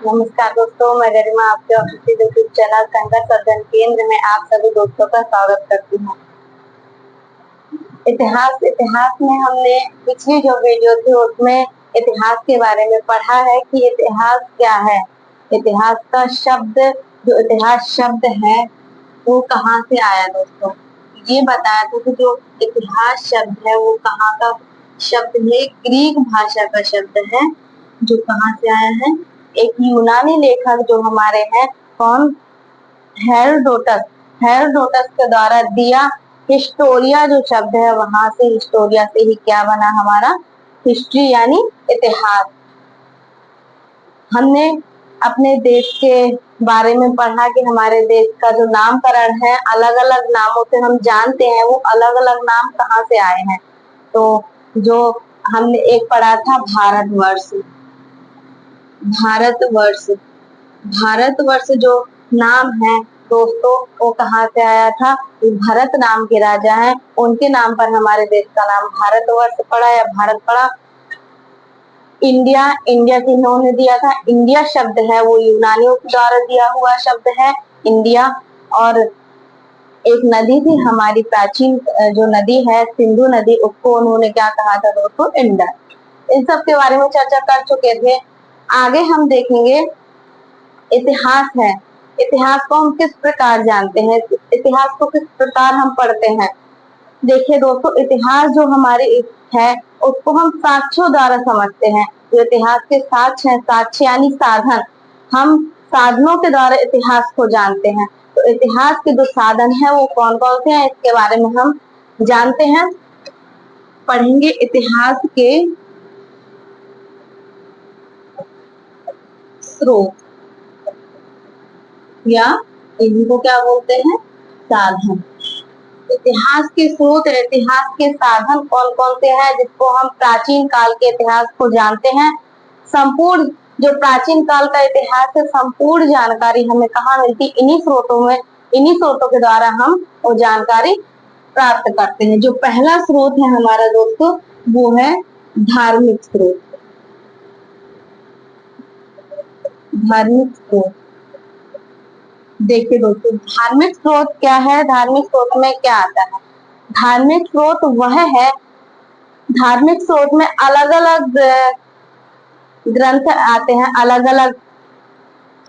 नमस्कार दोस्तों, मैं गरिमा आपके ऑफिशियल यूट्यूब चैनल संघर्ष अध्ययन केंद्र में आप सभी दोस्तों का स्वागत करती हूँ। इतिहास में हमने पिछली जो वीडियो थी उसमें इतिहास के बारे में पढ़ा है कि इतिहास क्या है। इतिहास का शब्द, जो इतिहास शब्द है वो कहाँ से आया दोस्तों, ये बताया था कि जो इतिहास शब्द है वो कहाँ का शब्द है, ग्रीक भाषा का शब्द है। जो कहाँ से आया है, एक यूनानी लेखक जो हमारे हैं, कौन, हेरोडोटस के द्वारा दिया। हिस्टोरिया जो शब्द है वहां से, हिस्टोरिया से ही क्या बना हमारा, हिस्ट्री यानी इतिहास। हमने अपने देश के बारे में पढ़ा कि हमारे देश का जो नामकरण है अलग अलग नामों से हम जानते हैं, वो अलग अलग नाम कहाँ से आए हैं। तो जो हमने एक पढ़ा था भारतवर्ष जो नाम है दोस्तों वो कहाँ से आया था, भरत नाम के राजा हैं, उनके नाम पर हमारे देश का नाम भारतवर्ष पड़ा या भारत पड़ा। इंडिया की इन्होंने दिया था, इंडिया शब्द है वो यूनानियों के द्वारा दिया हुआ शब्द है इंडिया। और एक नदी थी हमारी प्राचीन जो नदी है सिंधु नदी, उसको उन्होंने क्या कहा था दोस्तों, इंडस। इन सब के बारे में चर्चा कर चुके थे। आगे हम देखेंगे इतिहास है, इतिहास को हम किस प्रकार जानते हैं, इतिहास को किस प्रकार हम पढ़ते हैं। देखिए दोस्तों, इतिहास जो हमारे है उसको हम साक्ष्यों द्वारा समझते हैं। जो इतिहास के साक्ष्य हैं, साक्ष्य यानी साधन, हम साधनों के द्वारा इतिहास को जानते हैं। तो इतिहास के जो साधन है वो कौन कौन से हैं, इसके बारे में हम जानते हैं, पढ़ेंगे। इतिहास के स्रोत या इनको क्या बोलते हैं, साधन। इतिहास के स्रोत, इतिहास के साधन कौन कौन से हैं जिसको हम प्राचीन काल के इतिहास को जानते हैं। संपूर्ण जो प्राचीन काल का इतिहास है, संपूर्ण जानकारी हमें कहाँ मिलती, इन्हीं स्रोतों में, इन्हीं स्रोतों के द्वारा हम वो जानकारी प्राप्त करते हैं। जो पहला स्रोत है हमारा दोस्तों वो है धार्मिक स्रोत। धार्मिक स्रोत, देखिए दोस्तों धार्मिक स्रोत क्या है, धार्मिक स्रोत में क्या आता है। धार्मिक स्रोत वह है, धार्मिक स्रोत में अलग अलग ग्रंथ आते हैं, अलग अलग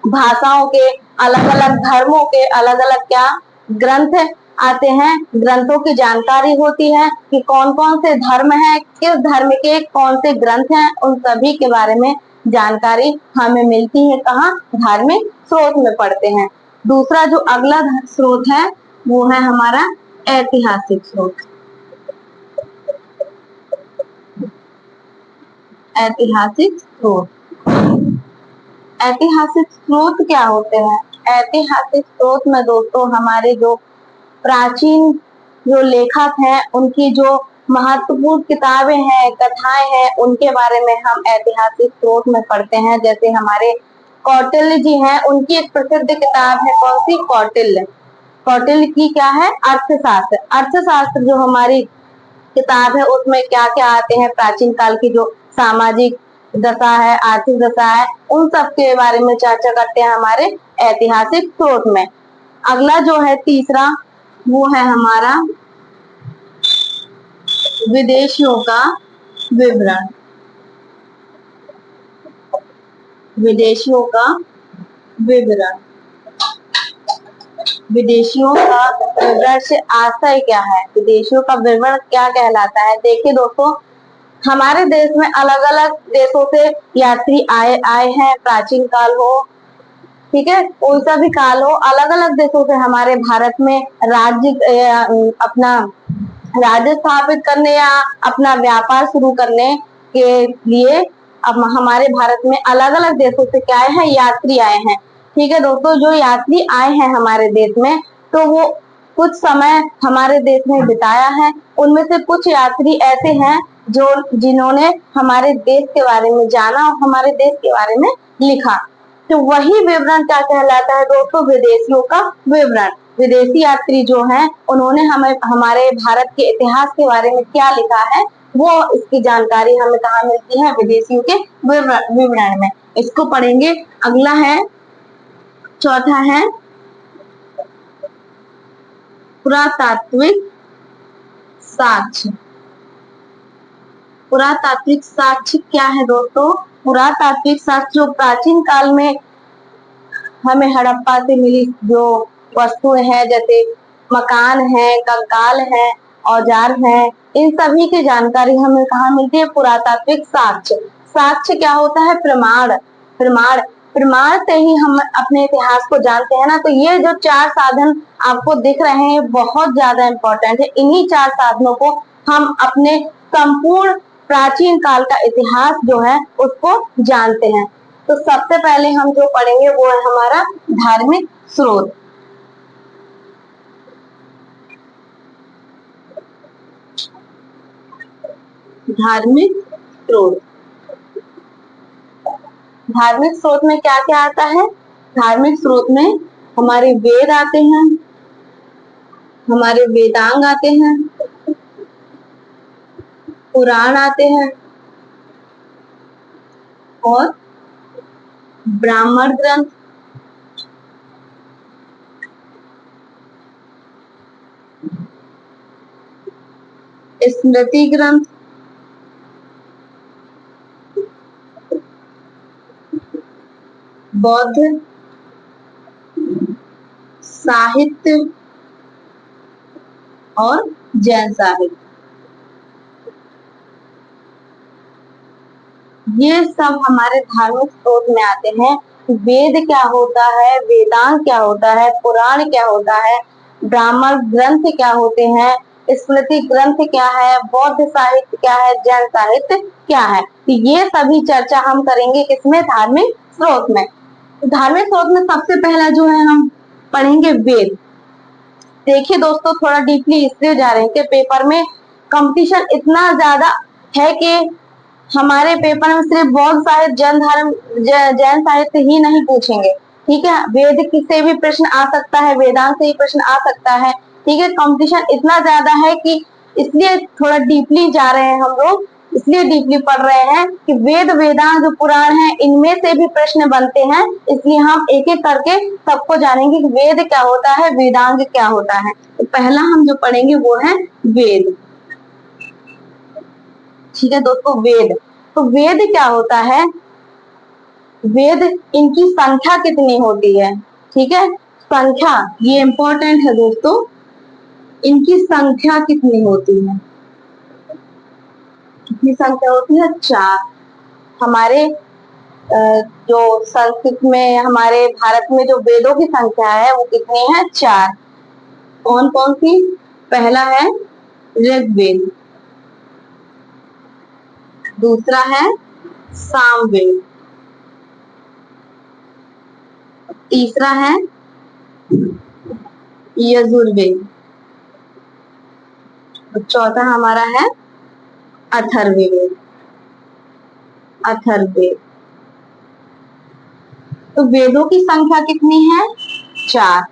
भाषाओं के, अलग अलग धर्मों के अलग अलग क्या ग्रंथ आते हैं। ग्रंथों की जानकारी होती है कि कौन कौन से धर्म हैं, किस धर्म के कौन से ग्रंथ हैं, उन सभी के बारे में जानकारी हमें मिलती है। कहाँ, धार्मिक स्रोत में पढ़ते हैं। दूसरा जो अगला स्रोत है वो है हमारा ऐतिहासिक स्रोत। ऐतिहासिक स्रोत, ऐतिहासिक स्रोत क्या होते हैं। ऐतिहासिक स्रोत में दोस्तों हमारे जो प्राचीन जो लेखक हैं उनकी जो महत्वपूर्ण किताबें हैं, कथाएं हैं, उनके बारे में हम ऐतिहासिक स्रोत में पढ़ते हैं। जैसे हमारे कौटिल्य जी हैं, उनकी एक प्रसिद्ध किताब है, कौन सी, कौटिल्य की क्या है, अर्थशास्त्र। अर्थशास्त्र जो हमारी किताब है उसमें क्या क्या आते हैं, प्राचीन काल की जो सामाजिक दशा है, आर्थिक दशा है, उन सब के बारे में चर्चा करते हैं हमारे ऐतिहासिक स्रोत में। अगला जो है तीसरा वो है हमारा विदेशियों का विवरण। विदेशियों का विवरण, विदेशियों का विवरण से आशय क्या है, विदेशियों का विवरण क्या कहलाता है। देखिए दोस्तों, हमारे देश में अलग अलग देशों से यात्री आए हैं, प्राचीन काल हो, ठीक है, कोई सा भी काल हो, अलग अलग देशों से हमारे भारत में अपना राज्य स्थापित करने या अपना व्यापार शुरू करने के लिए अब हमारे भारत में अलग अलग देशों से क्या आए हैं, यात्री आए हैं। ठीक है दोस्तों, जो यात्री आए हैं हमारे देश में तो वो कुछ समय हमारे देश में बिताया है। उनमें से कुछ यात्री ऐसे हैं जो जिन्होंने हमारे देश के बारे में जाना और हमारे देश के बारे में लिखा। तो वही विवरण क्या कहलाता है दोस्तों, विदेशियों का विवरण। विदेशी यात्री जो हैं उन्होंने हमें हमारे भारत के इतिहास के बारे में क्या लिखा है वो इसकी जानकारी हमें कहाँ मिलती है? विदेशियों के विवरण में। इसको पढ़ेंगे। अगला है, चौथा है पुरातात्विक साक्ष्य। पुरातात्विक साक्ष्य क्या है दोस्तों? पुरातात्विक साक्ष्य जो प्राचीन काल में हमें हड़प्पा से मिली जो वस्तुएं हैं, जैसे मकान है, कंकाल है, औजार है, इन सभी की जानकारी हमें कहाँ मिलती है? पुरातात्विक साक्ष्य। साक्ष्य क्या होता है? प्रमाण। प्रमाण प्रमाण से ही हम अपने इतिहास को जानते हैं ना। तो ये जो 4 साधन आपको दिख रहे हैं बहुत ज्यादा इंपॉर्टेंट है। इन्हीं 4 साधनों को हम अपने संपूर्ण प्राचीन काल का इतिहास जो है उसको जानते हैं। तो सबसे पहले हम जो पढ़ेंगे वो है हमारा धार्मिक स्रोत। धार्मिक स्रोत। धार्मिक स्रोत में क्या क्या आता है? धार्मिक स्रोत में हमारे वेद आते हैं, हमारे वेदांग आते हैं, पुराण आते हैं और ब्राह्मण ग्रंथ, स्मृति ग्रंथ, बौद्ध साहित्य और जैन साहित्य। ये सब हमारे धार्मिक स्रोत में आते हैं। वेद क्या होता है, वेदांत क्या होता है, पुराण क्या होता है, ब्राह्मण ग्रंथ क्या होते हैं, स्मृति ग्रंथ क्या है, बौद्ध साहित्य क्या है, जैन साहित्य क्या है। तो ये सभी चर्चा हम करेंगे किसमें? धार्मिक स्रोत में। धार्मिक स्रोत में सबसे पहला जो है हम पढ़ेंगे वेद। देखिए दोस्तों, थोड़ा डीपली इसलिए जा रहे हैं कि पेपर में कंपटीशन इतना ज्यादा है कि हमारे पेपर में सिर्फ बौद्ध साहित्य, जैन साहित्य ही नहीं पूछेंगे। ठीक है, वेद से भी प्रश्न आ सकता है, वेदांत से भी प्रश्न आ सकता है। ठीक है, कंपटीशन इतना ज्यादा है कि इसलिए थोड़ा डीपली जा रहे हैं हम लोग, इसलिए डीपली पढ़ रहे हैं कि वेद वेदांत जो पुराण है इनमें से भी प्रश्न बनते हैं। इसलिए हम एक एक करके सबको जानेंगे कि वेद क्या होता है, वेदांग क्या होता है। तो पहला हम जो पढ़ेंगे वो है वेद। ठीक है दोस्तों, वेद। तो वेद क्या होता है? वेद, इनकी संख्या कितनी होती है? ठीक है, संख्या ये इंपॉर्टेंट है दोस्तों। इनकी संख्या कितनी होती है? कितनी संख्या होती है? 4। हमारे जो संस्कृत में, हमारे भारत में जो वेदों की संख्या है वो कितनी है? 4। कौन कौन सी? पहला है ऋग्वेद, दूसरा है सामवेद, तीसरा है यजुर्वेद, और चौथा हमारा है अथर्ववेद। अथर्ववेद। तो वेदों की संख्या कितनी है? 4।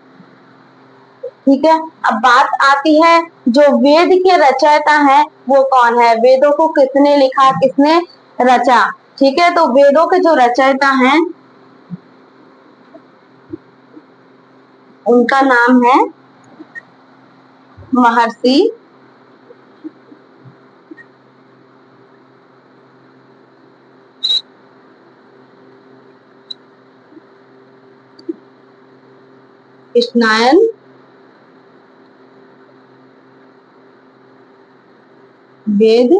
ठीक है, अब बात आती है जो वेद के रचयिता है वो कौन है? वेदों को किसने लिखा, किसने रचा? ठीक है, तो वेदों के जो रचयिता हैं उनका नाम है महर्षि कृष्णायन वेद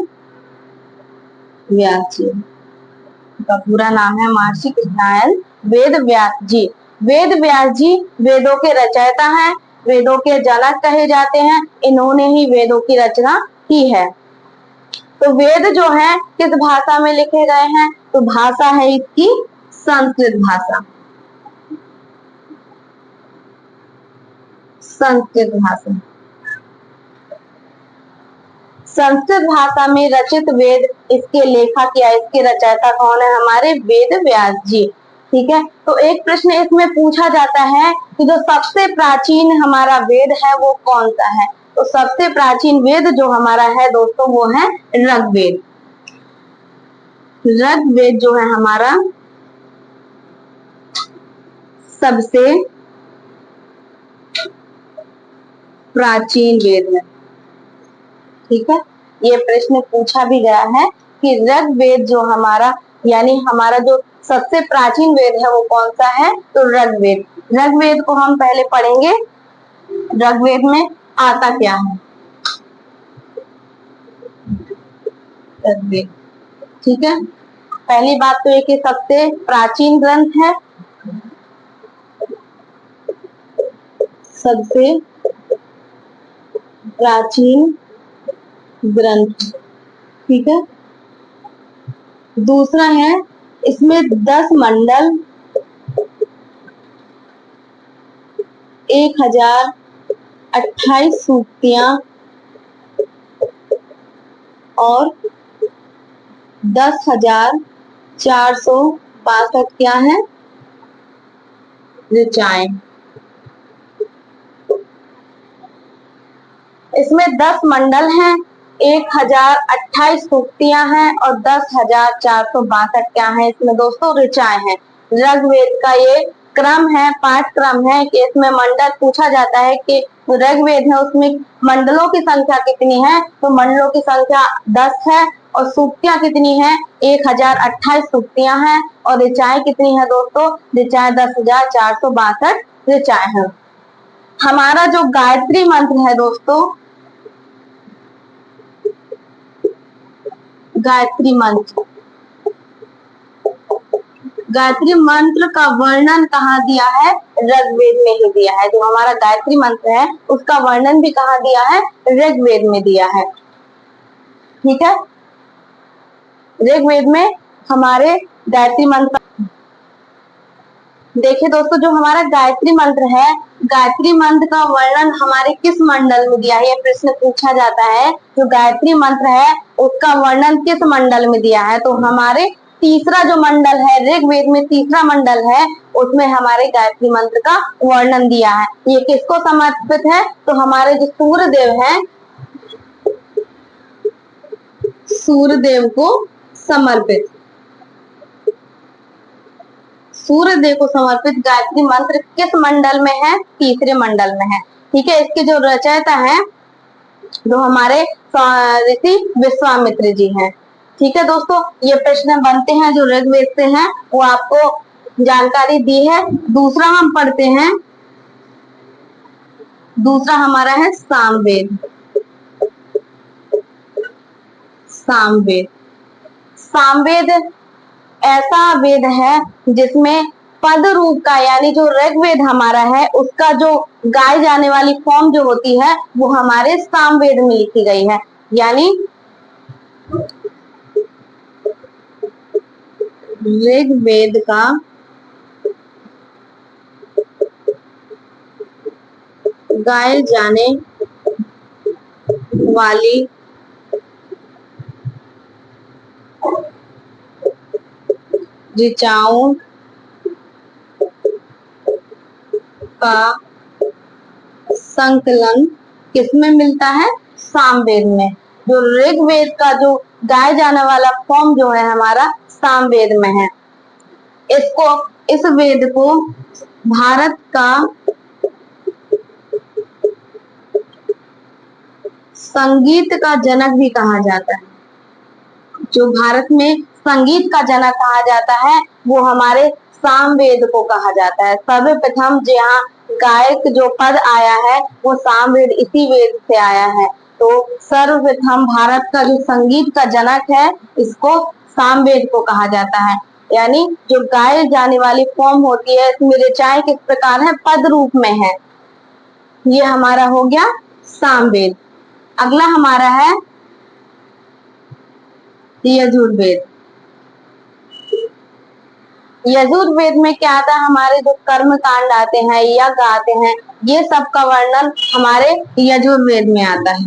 व्यास जी। उनका पूरा नाम है महर्षि कृष्णायन वेद व्यास जी। वेद व्यास जी वेदों के रचयिता हैं, वेदों के जनक कहे जाते हैं। इन्होंने ही वेदों की रचना की है। तो वेद जो है किस भाषा में लिखे गए हैं? तो भाषा है इसकी संस्कृत भाषा। संस्कृत भाषा। संस्कृत भाषा में रचित वेद, इसके लेखक या इसके रचयिता कौन है? हमारे वेद व्यास जी। ठीक है, तो एक प्रश्न इसमें पूछा जाता है कि जो सबसे प्राचीन हमारा वेद है वो कौन सा है? तो सबसे प्राचीन वेद जो हमारा है दोस्तों वो है ऋग्वेद। ऋग्वेद जो है हमारा सबसे प्राचीन वेद है। ठीक है, ये प्रश्न पूछा भी गया है कि ऋग्वेद जो हमारा यानी हमारा जो सबसे प्राचीन वेद है वो कौन सा है, तो ऋग्वेद। ऋग्वेद को हम पहले पढ़ेंगे, ऋग्वेद में आता क्या है। ऋग्वेद, ठीक है, पहली बात तो एक सबसे प्राचीन ग्रंथ है, सबसे प्राचीन ग्रंथ। ठीक है, दूसरा है इसमें 10 मंडल, 1028 सूक्तियां और 10,462 क्या है, ऋचाएं। इसमें 10 मंडल हैं, 1028 सूक्तियां हैं और 10,462 क्या है इसमें दोस्तों, ऋचाएं हैं। ऋग्वेद का ये क्रम है, पाठक्रम है कि इसमें मंडल पूछा जाता है कि ऋग्वेद है उसमें मंडलों की संख्या कितनी है, तो मंडलों की संख्या 10 है और सूक्तियां कितनी है, 1028 सूक्तियां हैं और ऋचाएं कितनी है दोस्तों, ऋचाएं 10,462 ऋचाएं हैं। हमारा जो गायत्री मंत्र है दोस्तों, गायत्री मंत्र, गायत्री मंत्र का वर्णन कहाँ दिया है, ऋग्वेद में ही दिया है। जो हमारा गायत्री मंत्र है उसका वर्णन भी कहाँ दिया है, ऋग्वेद में दिया है। ठीक है, ऋग्वेद में हमारे गायत्री मंत्र, देखिए दोस्तों जो हमारा गायत्री मंत्र है, गायत्री मंत्र का वर्णन हमारे किस मंडल में दिया है, यह प्रश्न पूछा जाता है। जो गायत्री मंत्र है उसका वर्णन किस मंडल में दिया है, तो हमारे तीसरा जो मंडल है, ऋग्वेद में तीसरा मंडल है, उसमें हमारे गायत्री मंत्र का वर्णन दिया है। ये किसको समर्पित है, तो हमारे जो सूर्य देव है, सूर्य देव को समर्पित, सूर्य देव को समर्पित गायत्री मंत्र किस मंडल में है, तीसरे मंडल में है। ठीक है, इसके जो रचयिता है जो हमारे ऋषि विश्वामित्र जी हैं। ठीक है दोस्तों, ये प्रश्न बनते हैं जो ऋग्वेद से हैं, वो आपको जानकारी दी है। दूसरा हम पढ़ते हैं, दूसरा हमारा है सामवेद। सामवेद, सामवेद ऐसा वेद है जिसमें पद रूप का यानी जो ऋग्वेद हमारा है उसका जो गाए जाने वाली फॉर्म जो होती है वो हमारे सामवेद में लिखी गई है। यानी ऋग्वेद का गाए जाने वाली ऋचाओं का संकलन किसमें मिलता है, सामवेद में। जो ऋग्वेद का जो गाए जाने वाला फॉर्म जो है हमारा सामवेद में है। इसको, इस वेद को भारत का संगीत का जनक भी कहा जाता है। जो भारत में संगीत का जनक कहा जाता है वो हमारे सामवेद को कहा जाता है। सर्वप्रथम जहाँ गायक जो पद आया है वो सामवेद, इसी वेद से आया है। तो सर्वप्रथम भारत का जो संगीत का जनक है इसको सामवेद को कहा जाता है। यानी जो गाए जाने वाली फॉर्म होती है इसमें ऋचाएं किस प्रकार है, पद रूप में है। ये हमारा हो गया सामवेद। अगला हमारा है यजुर्वेद। यजुर्वेद में क्या आता है, हमारे जो कर्म कांड आते हैं, यज्ञ आते हैं, ये सब का वर्णन हमारे यजुर्वेद में आता है।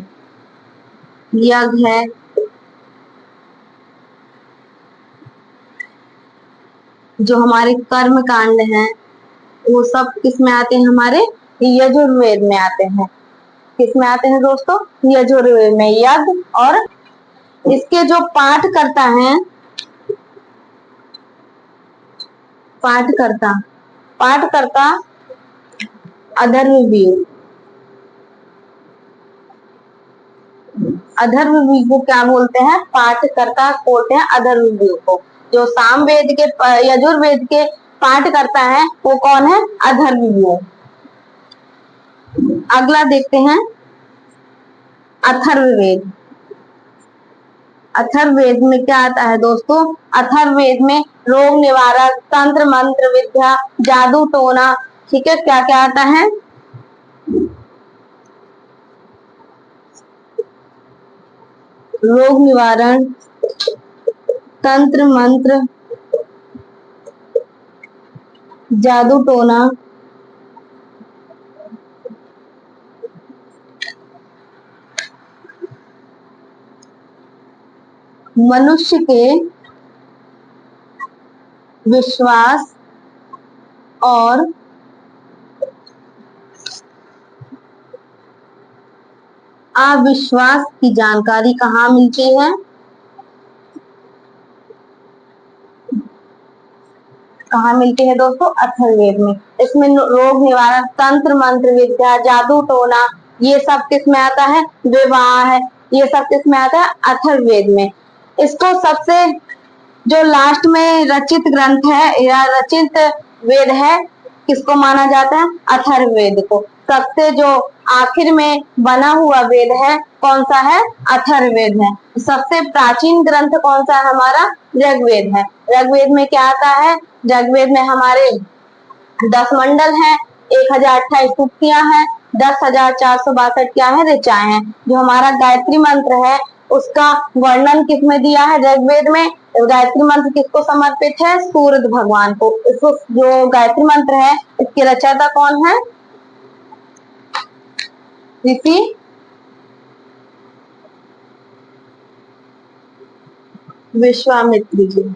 यज्ञ है, जो हमारे कर्म कांड हैं वो सब किस में आते हैं, हमारे यजुर्वेद में आते हैं। किसमें आते हैं दोस्तों? यजुर्वेद में। यज्ञ और इसके जो पाठ करता है, पाठ करता अधर्ववीर। अधर्ववीर को क्या बोलते हैं? पाठकर्ता बोलते हैं अधर्ववीर को। जो सामवेद के यजुर्वेद के पाठ करता है वो कौन है? अधर्ववीर। अगला देखते हैं अथर्ववेद। अथर्ववेद में क्या आता है दोस्तों? अथर्ववेद में रोग निवारक, तंत्र मंत्र विद्या, जादू टोना, ठीक है, क्या क्या आता है? रोग निवारण, तंत्र मंत्र, जादू टोना, मनुष्य के विश्वास और अविश्वास की जानकारी कहाँ मिलती है? कहाँ मिलती है दोस्तों? अथर्ववेद में। इसमें रोग निवारण, तंत्र मंत्र विद्या, जादू टोना, ये सब किस में आता है? विवाह है, ये सब किस में आता है? अथर्ववेद में। इसको सबसे जो लास्ट में रचित ग्रंथ है या रचित वेद है, किसको माना जाता है? अथर्ववेद को। सबसे जो आखिर में बना हुआ वेद है कौन सा है? अथर्ववेद है। सबसे प्राचीन ग्रंथ कौन सा है हमारा? ऋग्वेद है। ऋग्वेद में क्या आता है? ऋग्वेद में हमारे 10 मंडल हैं, 1028 सूक्तियां हैं, 10,462 क्या है? ऋचाएं हैं। जो हमारा गायत्री मंत्र है उसका वर्णन किसमें दिया है? ऋग्वेद में। गायत्री मंत्र किसको समर्पित है? सूर्य भगवान को। इसको जो गायत्री मंत्र है इसके रचयिता कौन है? ऋषि विश्वामित्र जी।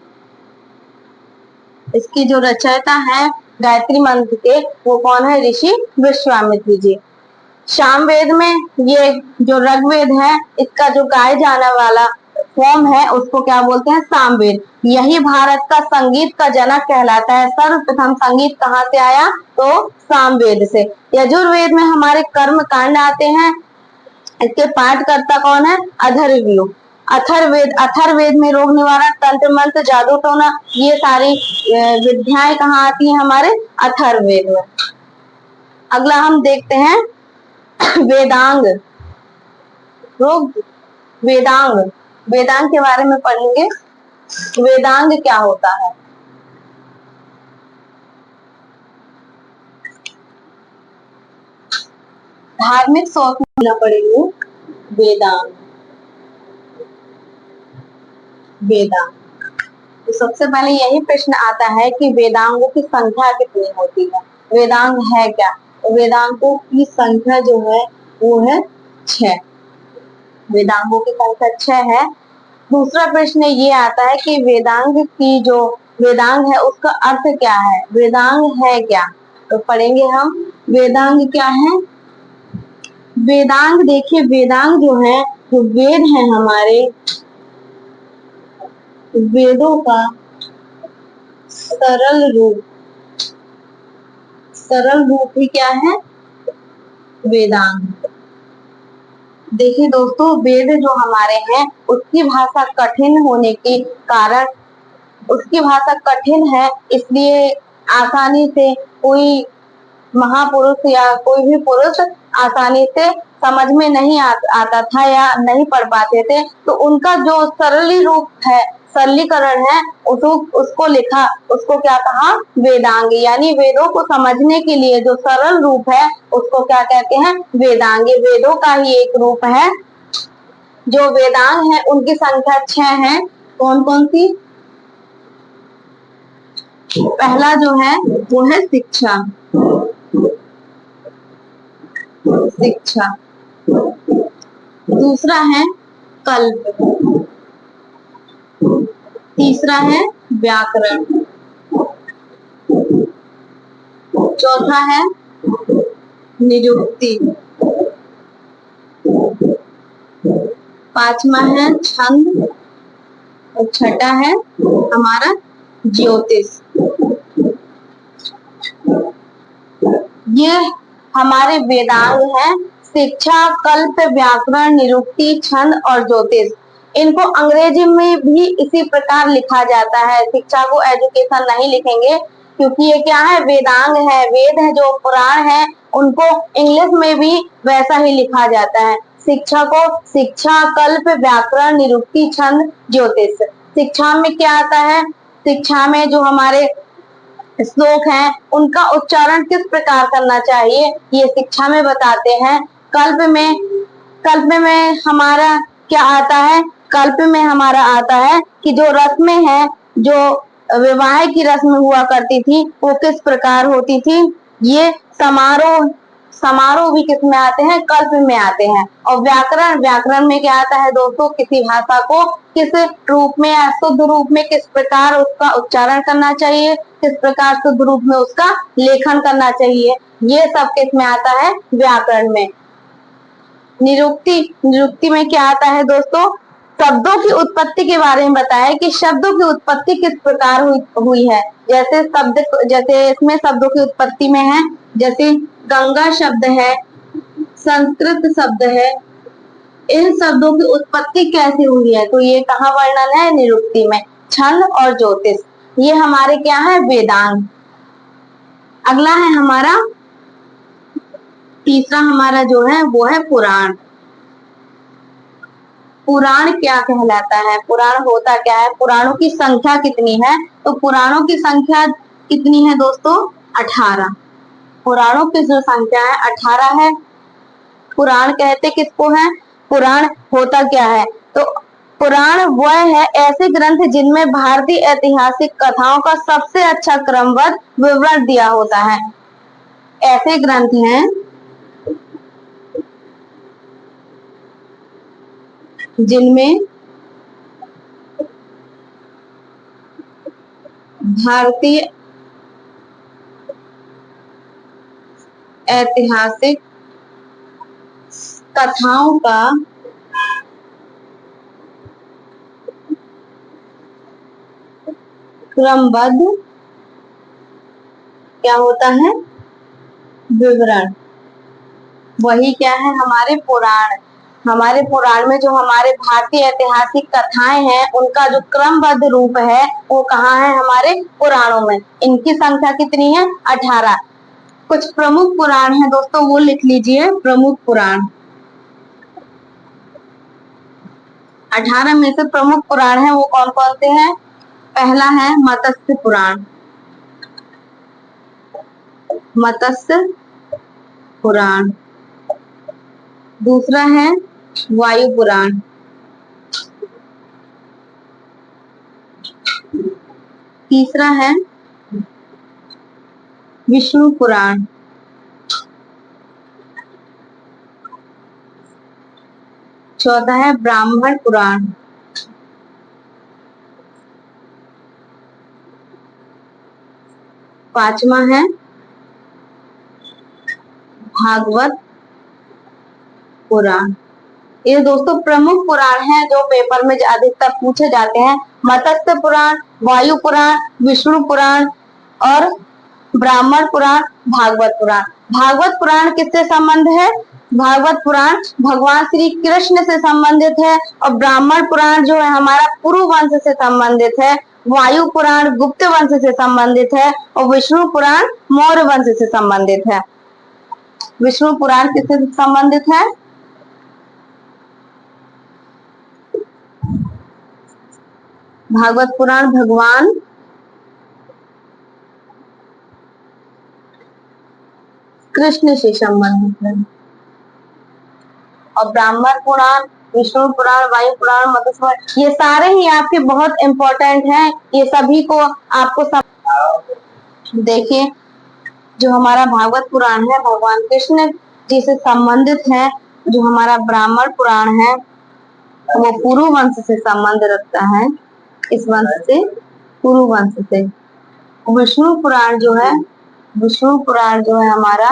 इसकी जो रचयिता है गायत्री मंत्र के वो कौन है? ऋषि विश्वामित्र जी। सामवेद में ये जो ऋग्वेद है इसका जो गाए जाने वाला फॉर्म है उसको क्या बोलते हैं? सामवेद। यही भारत का संगीत का जनक कहलाता है। सर्वप्रथम संगीत कहाँ से आया? तो सामवेद से। यजुर्वेद में हमारे कर्म कांड आते हैं। इसके पाठकर्ता कौन है? अथर्ववेद। अथर्ववेद में रोग निवारण, तंत्र मंत्र, जादू टोना, ये सारी विद्याएं कहाँ आती हैं? हमारे अथर्ववेद में। अगला हम देखते हैं वेदांग। वेदांग, वेदांग के बारे में पढ़ेंगे। वेदांग क्या होता है? धार्मिक सोच में पढ़ेंगे वेदांग। वेदांग तो सबसे पहले यही प्रश्न आता है कि वेदांगों की संख्या कितनी होती है? वेदांग है क्या? वेदांगों की संख्या जो है वो है 6। वेदांगों की संख्या 6 है। दूसरा प्रश्न ये आता है कि वेदांग की जो वेदांग है उसका अर्थ क्या है? वेदांग है क्या? तो पढ़ेंगे हम वेदांग क्या है। वेदांग देखिए, वेदांग जो है जो वेद है हमारे, वेदों का सरल रूप ही क्या है? वेदांग। देखिए दोस्तों, वेद जो हमारे हैं उसकी भाषा कठिन होने के कारण, उसकी भाषा कठिन है इसलिए आसानी से कोई महापुरुष या कोई भी पुरुष आसानी से समझ में नहीं आता था या नहीं पढ़ पाते थे। तो उनका जो सरली रूप है, सरलीकरण है, उसको लिखा, उसको क्या कहा? वेदांग। यानी वेदों को समझने के लिए जो सरल रूप है उसको क्या कहते हैं? वेदांग। वेदों का ही एक रूप है। जो वेदांग है उनकी संख्या 6 है। कौन कौन सी? पहला जो है वो है शिक्षा। दूसरा है कल्प। तीसरा है व्याकरण। चौथा है निरुक्ति। पांचवा है छंद और छठा है हमारा ज्योतिष। ये हमारे वेदांग हैं, शिक्षा, कल्प, व्याकरण, निरुक्ति, छंद और ज्योतिष। इनको अंग्रेजी में भी इसी प्रकार लिखा जाता है। शिक्षा को एजुकेशन नहीं लिखेंगे क्योंकि ये क्या है, वेदांग है। वेद है जो पुराण है, उनको इंग्लिश में भी वैसा ही लिखा जाता है। शिक्षा को शिक्षा, कल्प, व्याकरण, निरुक्ति, छंद, ज्योतिष। शिक्षा में क्या आता है, शिक्षा में जो हमारे श्लोक हैं उनका उच्चारण किस प्रकार करना चाहिए ये शिक्षा में बताते हैं। कल्प में हमारा क्या आता है, कल्प में हमारा आता है कि जो रस्में हैं, जो विवाह की रस्म हुआ करती थी वो किस प्रकार होती थी। ये समारोह समारोह भी किस में आते हैं, कल्प में आते हैं। और व्याकरण में क्या आता है दोस्तों, किसी भाषा को किस रूप में या शुद्ध रूप में किस प्रकार उसका उच्चारण करना चाहिए, किस प्रकार शुद्ध रूप में उसका लेखन करना चाहिए, ये सब किस में आता है, व्याकरण में। निरुक्ति में क्या आता है दोस्तों, शब्दों की उत्पत्ति के बारे में बताया कि शब्दों की उत्पत्ति किस प्रकार हुई है। जैसे इसमें शब्दों की उत्पत्ति में है, जैसे गंगा शब्द है, संस्कृत शब्द है, इन शब्दों की उत्पत्ति कैसे हुई है, तो ये कहाँ वर्णन है, निरुक्ति में। छंद और ज्योतिष ये हमारे क्या है, वेदांग। अगला है हमारा तीसरा, हमारा जो है वो है पुराण। पुराण क्या कहलाता है, पुराण होता क्या है, पुराणों की संख्या कितनी है, तो पुराणों की संख्या कितनी है दोस्तों, 18। पुराणों की जो संख्या है 18 है। पुराण कहते किसको है, पुराण होता क्या है, तो पुराण वह है ऐसे ग्रंथ जिनमें भारतीय ऐतिहासिक कथाओं का सबसे अच्छा क्रमबद्ध विवरण दिया होता है। ऐसे ग्रंथ हैं जिनमें भारतीय ऐतिहासिक कथाओं का क्रमबद्ध क्या होता है, विवरण। वही क्या है, हमारे पुराण। हमारे पुराण में जो हमारे भारतीय ऐतिहासिक कथाएं हैं उनका जो क्रमबद्ध रूप है वो कहाँ है, हमारे पुराणों में। इनकी संख्या कितनी है, 18। कुछ प्रमुख पुराण है दोस्तों, वो लिख लीजिए। प्रमुख पुराण 18 में से प्रमुख पुराण है वो कौन कौन से हैं। पहला है मत्स्य पुराण, मत्स्य पुराण। दूसरा है वायु पुराण, तीसरा है विष्णु पुराण, चौथा है ब्राह्मण पुराण, पांचवा है भागवत पुराण। ये दोस्तों प्रमुख पुराण हैं जो पेपर में अधिकतर पूछे जाते हैं। मत्स्य पुराण, वायु पुराण, विष्णु पुराण और ब्राह्मण पुराण, भागवत पुराण। भागवत पुराण किससे संबंध है, भागवत पुराण भगवान श्री कृष्ण से संबंधित है। और ब्राह्मण पुराण जो है हमारा पुरु वंश से संबंधित है। वायु पुराण गुप्त वंश से संबंधित है और विष्णु पुराण मौर्य वंश से संबंधित है। विष्णु पुराण किससे संबंधित है, भागवत पुराण भगवान कृष्ण से संबंधित है। और ब्राह्मण पुराण, विष्णु पुराण, वायु पुराण, मत्स्य पुराण, ये सारे ही आपके बहुत इंपॉर्टेंट हैं। ये सभी को आपको देखिए, जो हमारा भागवत पुराण है भगवान कृष्ण जी से संबंधित है। जो हमारा ब्राह्मण पुराण है वो पुरु वंश से संबंध रखता है, इस वंश से, पुरु वंश से। विष्णु पुराण जो है, विष्णु पुराण जो है हमारा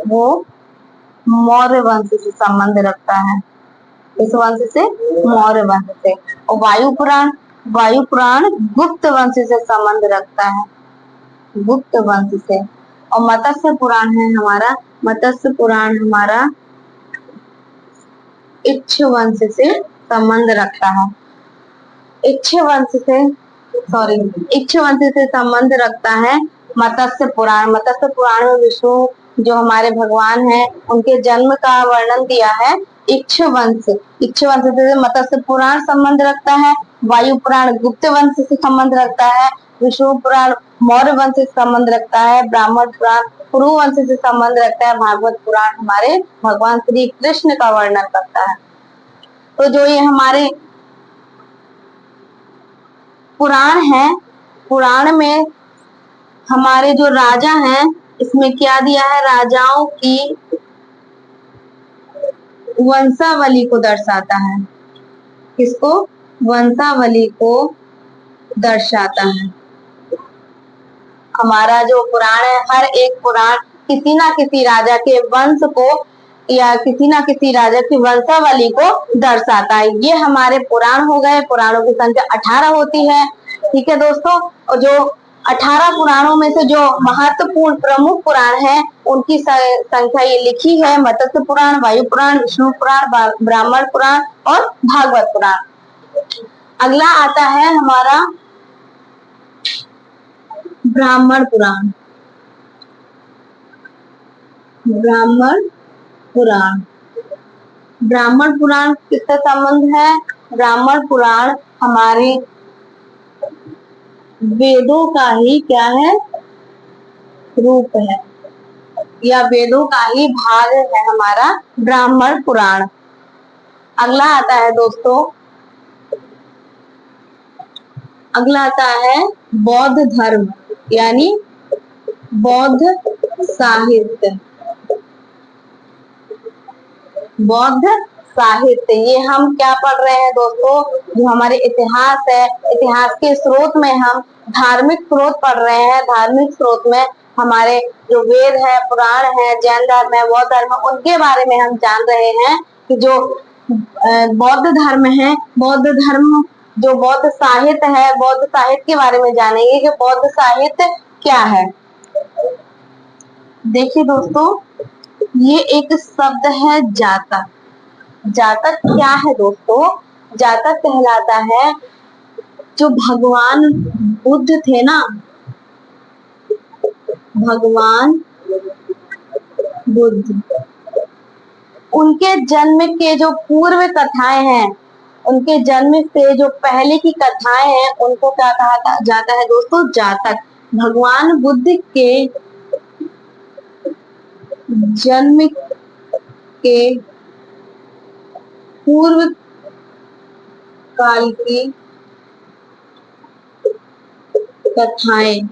वो मौर्य वंश से संबंध रखता है। किस वंश से? मौर्य वंश से। और वायु पुराण गुप्त वंश से संबंध रखता है, गुप्त वंश से। और मत्स्य पुराण है हमारा, मत्स्य पुराण हमारा इक्ष्वाकु वंश से संबंध रखता है, इक्ष्वाकु वंश से संबंध रखता है मत्स्य पुराण। मत्स्य पुराण में विष्णु जो हमारे भगवान हैं उनके जन्म का वर्णन दिया है इक्ष्ववंश से मत्स्य पुराण संबंध रखता है। वायु पुराण गुप्त वंश से संबंध रखता है। विष्णु पुराण मौर्य वंश से संबंध रखता है। ब्राह्मण पुराण कुरु वंश से संबंध रखता है। भागवत पुराण हमारे भगवान श्री कृष्ण का वर्णन करता है। तो जो ये हमारे पुराण है, पुराण में हमारे जो राजा हैं, इसमें क्या दिया है? राजाओं की वंशावली को दर्शाता है। किसको? वंशावली को दर्शाता है। हमारा जो पुराण है, हर एक पुराण किसी ना किसी राजा के वंश को या किसी ना किसी राजा की वंशावली को दर्शाता है। ये हमारे पुराण हो गए। पुराणों की संख्या 18 होती है। ठीक है दोस्तों, और जो 18 पुराणों में से जो महत्वपूर्ण प्रमुख पुराण है उनकी संख्या ये लिखी है। मत्स्य पुराण, वायु पुराण, विष्णु पुराण, ब्राह्मण पुराण और भागवत पुराण। अगला आता है हमारा ब्राह्मण पुराण। ब्राह्मण पुराण, ब्राह्मण पुराण किससे संबंध है? ब्राह्मण पुराण हमारे वेदों का ही क्या है? रूप है, या वेदों का ही भाग है हमारा ब्राह्मण पुराण। अगला आता है दोस्तों, अगला आता है बौद्ध धर्म यानी बौद्ध साहित्य। बौद्ध साहित्य, ये हम क्या पढ़ रहे हैं दोस्तों? जो हमारे इतिहास है, इतिहास के स्रोत में हम धार्मिक स्रोत पढ़ रहे हैं। धार्मिक स्रोत में हमारे जो वेद है, पुराण है, जैन धर्म है, बौद्ध धर्म, उनके बारे में हम जान रहे हैं कि जो बौद्ध धर्म है, बौद्ध धर्म जो बौद्ध साहित्य है, बौद्ध साहित्य के बारे में जानेंगे कि बौद्ध साहित्य क्या है। देखिए दोस्तों, ये एक शब्द है जातक। जातक क्या है दोस्तों? जातक कहलाता है जो भगवान बुद्ध थे ना, भगवान बुद्ध, उनके जन्म के जो पूर्व कथाएं हैं, उनके जन्म से जो पहले की कथाएं हैं, उनको क्या कहा जाता है दोस्तों? जातक। भगवान बुद्ध के जन्म के पूर्व काल की कथाएं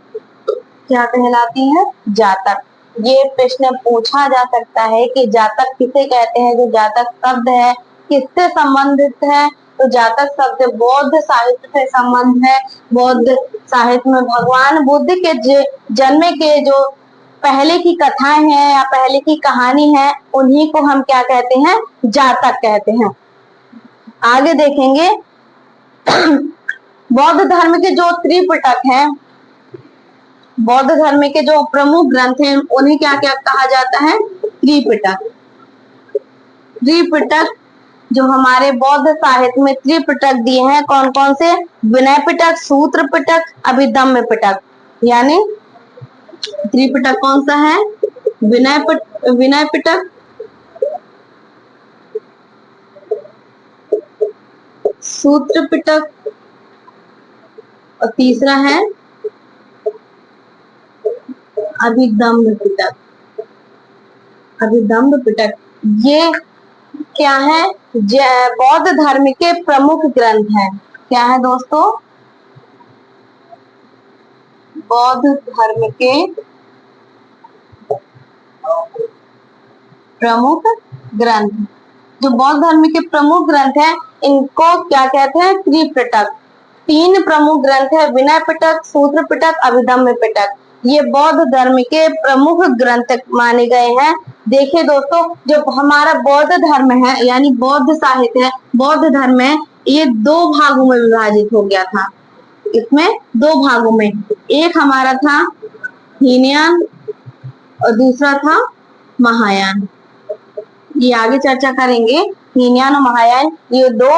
क्या कहलाती हैं? जातक। ये प्रश्न पूछा जा सकता है कि जातक किसे कहते हैं? जो जातक शब्द है किससे संबंधित है? तो जातक शब्द बौद्ध साहित्य से संबंध है। बौद्ध साहित्य में भगवान बुद्ध के जन्म के जो पहले की कथाएं हैं या पहले की कहानी है, उन्हीं को हम क्या कहते हैं? जातक कहते हैं। आगे देखेंगे बौद्ध धर्म के जो त्रिपिटक हैं, बौद्ध धर्म के जो प्रमुख ग्रंथ हैं, उन्हें क्या क्या कहा जाता है? त्रिपिटक। त्रिपिटक जो हमारे बौद्ध साहित्य में त्रिपिटक दिए हैं, कौन कौन से? विनय पिटक, सूत्र पिटक, अभिधम्म पिटक। यानी त्रिपिटक कौन सा है? विनय पिटक, सूत्र पिटक और तीसरा है अभिधम्म पिटक। अभिधम्म पिटक ये क्या है? बौद्ध धर्म के प्रमुख ग्रंथ हैं। क्या है दोस्तों? बौद्ध धर्म के प्रमुख ग्रंथ। जो बौद्ध धर्म के प्रमुख ग्रंथ हैं, इनको क्या कहते हैं? त्रिपिटक। 3 प्रमुख ग्रंथ है, विनय पिटक, सूत्र पिटक, अभिधम्म पिटक। ये बौद्ध धर्म के प्रमुख ग्रंथ माने गए हैं। देखिए दोस्तों, जो हमारा बौद्ध धर्म है यानी बौद्ध साहित्य है, बौद्ध धर्म है, ये दो भागों में विभाजित हो गया था। इसमें दो भागों में, एक हमारा था हीनयान और दूसरा था महायान। ये आगे चर्चा करेंगे। हीनयान और महायान ये दो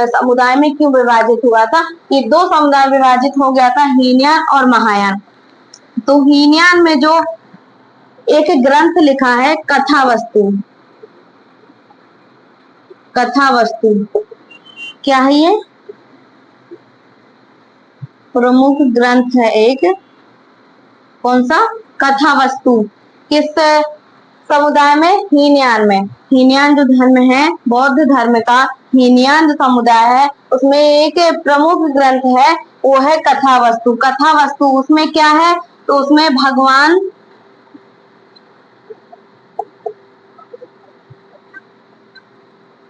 समुदाय में क्यों विभाजित हुआ था। ये दो समुदाय विभाजित हो गया था, हीनयान और महायान। तो हीनयान में जो एक ग्रंथ लिखा है कथावस्तु, कथावस्तु क्या है ये, प्रमुख ग्रंथ है एक, कौन सा, कथावस्तु। किस समुदाय में, हीनयान में। हीनयान जो धर्म है, बौद्ध धर्म का हीनयान जो समुदाय है, उसमें एक प्रमुख ग्रंथ है, वो है कथावस्तु। कथावस्तु उसमें क्या है, तो उसमें भगवान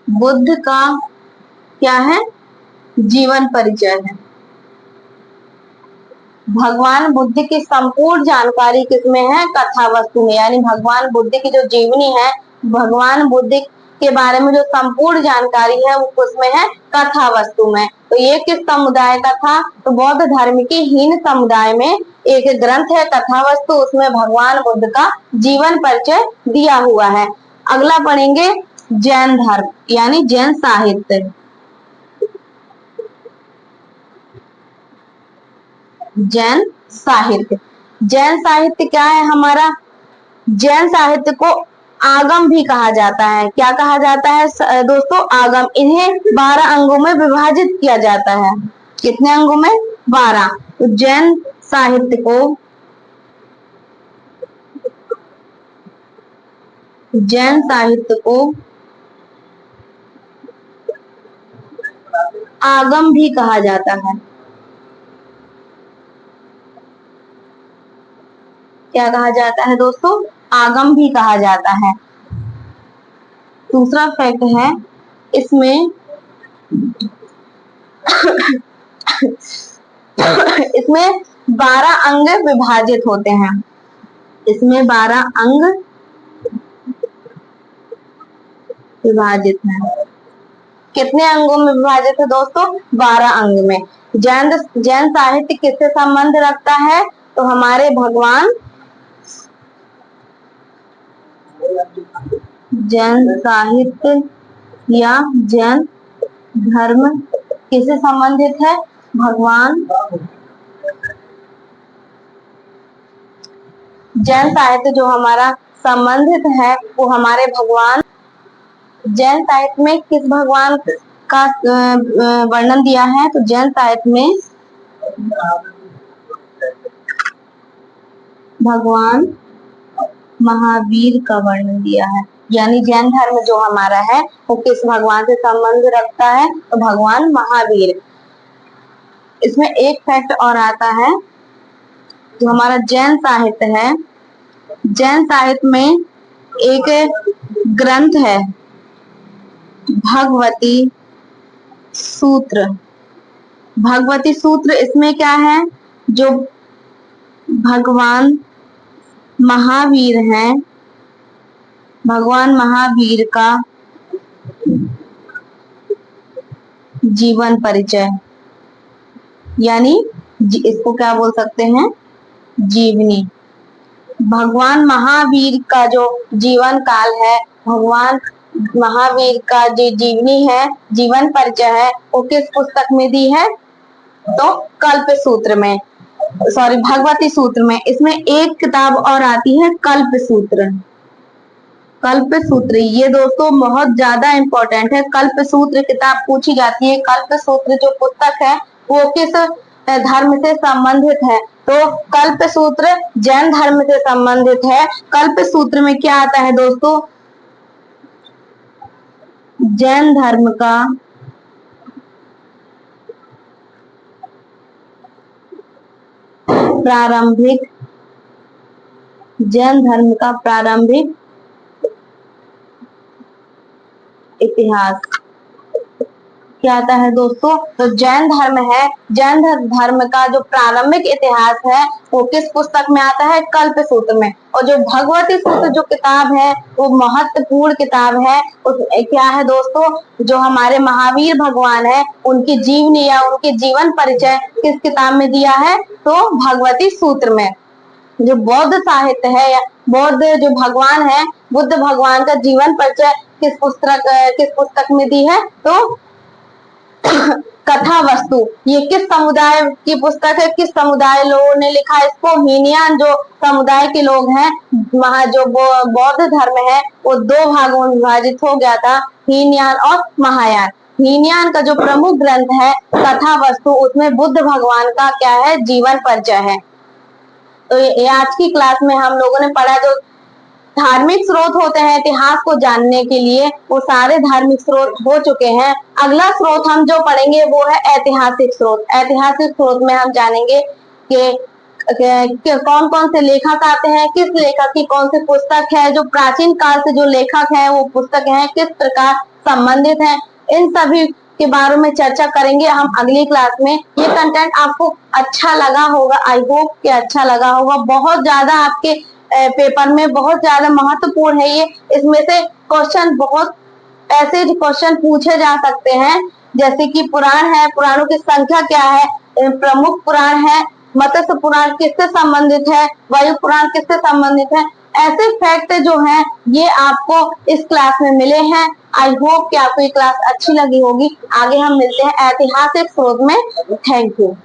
बुद्ध का क्या है, जीवन परिचय है। भगवान बुद्ध की संपूर्ण जानकारी किसमें है, कथावस्तु में। यानी भगवान बुद्ध की जो जीवनी है, भगवान बुद्ध के बारे में जो संपूर्ण जानकारी है वो किसमें है, कथावस्तु में। तो ये किस समुदाय का था, तो बौद्ध धर्म के हीन समुदाय में एक ग्रंथ है कथावस्तु, उसमें भगवान बुद्ध का जीवन परिचय दिया हुआ है। अगला पढ़ेंगे जैन धर्म यानी जैन साहित्य। जैन साहित्य, जैन साहित्य क्या है हमारा, जैन साहित्य को आगम भी कहा जाता है। क्या कहा जाता है दोस्तों, आगम। इन्हें 12 अंगों में विभाजित किया जाता है। कितने अंगों में, 12। तो जैन साहित्य को, जैन साहित्य को आगम भी कहा जाता है। क्या कहा जाता है दोस्तों, आगम भी कहा जाता है। दूसरा फैक्ट है इसमें इसमें 12 अंग विभाजित होते हैं। इसमें 12 अंग विभाजित हैं। कितने अंगों में विभाजित है दोस्तों, 12 अंग में। जैन साहित्य किससे संबंध रखता है, तो हमारे भगवान, जैन साहित्य या जैन धर्म किससे संबंधित है, भगवान, जैन साहित्य जो हमारा संबंधित है वो हमारे भगवान, जैन साहित्य में किस भगवान का वर्णन दिया है, तो जैन साहित्य में भगवान महावीर का वर्णन दिया है। यानी जैन धर्म जो हमारा है वो किस भगवान से संबंध रखता है, तो भगवान महावीर। इसमें एक फैक्ट और आता है, जो हमारा जैन साहित्य है, जैन साहित्य में एक ग्रंथ है भगवती सूत्र। भगवती सूत्र इसमें क्या है, जो भगवान महावीर हैं, भगवान महावीर का जीवन परिचय, यानी इसको क्या बोल सकते हैं, जीवनी। भगवान महावीर का जो जीवन काल है, भगवान महावीर का जो जीवनी है, जीवन परिचय है, वो किस पुस्तक में दी है, तो कल्प सूत्र में, सॉरी भगवती सूत्र में। इसमें एक किताब और आती है कल्प सूत्र। कल्प सूत्र ये दोस्तों बहुत ज्यादा इंपॉर्टेंट है। कल्प सूत्र किताब पूछी जाती है। कल्प सूत्र जो पुस्तक है वो किस धर्म से संबंधित है, तो कल्प सूत्र जैन धर्म से संबंधित है। कल्प सूत्र में क्या आता है दोस्तों, जैन धर्म का प्रारंभिक, जैन धर्म का प्रारंभिक इतिहास। क्या आता है दोस्तों, तो जैन धर्म है। जैन धर्म का जो प्रारंभिक इतिहास है वो किस पुस्तक में आता है, कल्प सूत्र में। और जो भगवती सूत्र जो किताब है वो महत्वपूर्ण किताब है। क्या है दोस्तों, जो हमारे महावीर भगवान है उनकी जीवनी या उनके जीवन परिचय किस किताब में दिया है, तो भगवती सूत्र में। जो बौद्ध साहित्य है या बौद्ध जो भगवान है, बुद्ध भगवान का जीवन परिचय किस पुस्तक में दी है, तो कथा वस्तु। ये किस समुदाय की पुस्तक है, किस समुदाय लोगों ने लिखा इसको, हीनयान जो समुदाय के लोग हैं। वहां जो बौद्ध धर्म है वो दो भागों में विभाजित हो गया था, हीनयान और महायान। हीनयान का जो प्रमुख ग्रंथ है कथा वस्तु, उसमें बुद्ध भगवान का क्या है, जीवन परिचय है। तो ये आज की क्लास में हम लोगों ने पढ़ा जो धार्मिक स्रोत होते हैं इतिहास को जानने के लिए, वो सारे धार्मिक स्रोत हो चुके हैं। अगला स्रोत हम जो पढ़ेंगे वो है ऐतिहासिक स्रोत। ऐतिहासिक स्रोत में हम जानेंगे कि कौन कौन से लेखक आते हैं, किस लेखक की कौन सी पुस्तक है, जो प्राचीन काल से जो लेखक है वो पुस्तक है किस प्रकार संबंधित है, इन सभी के बारे में चर्चा करेंगे हम अगली क्लास में। ये कंटेंट आपको अच्छा लगा होगा, आई होप कि अच्छा लगा होगा। बहुत ज्यादा आपके पेपर में बहुत ज्यादा महत्वपूर्ण है ये। इसमें से क्वेश्चन बहुत ऐसे क्वेश्चन पूछे जा सकते हैं, जैसे कि पुराण है, पुराणों की संख्या क्या है, प्रमुख पुराण है, मत्स्य पुराण किससे संबंधित है, वायु पुराण किससे संबंधित है। ऐसे फैक्ट जो हैं ये आपको इस क्लास में मिले हैं। आई होप कि आपको ये क्लास अच्छी लगी होगी। आगे हम मिलते हैं ऐतिहासिक स्रोत में। Thank you.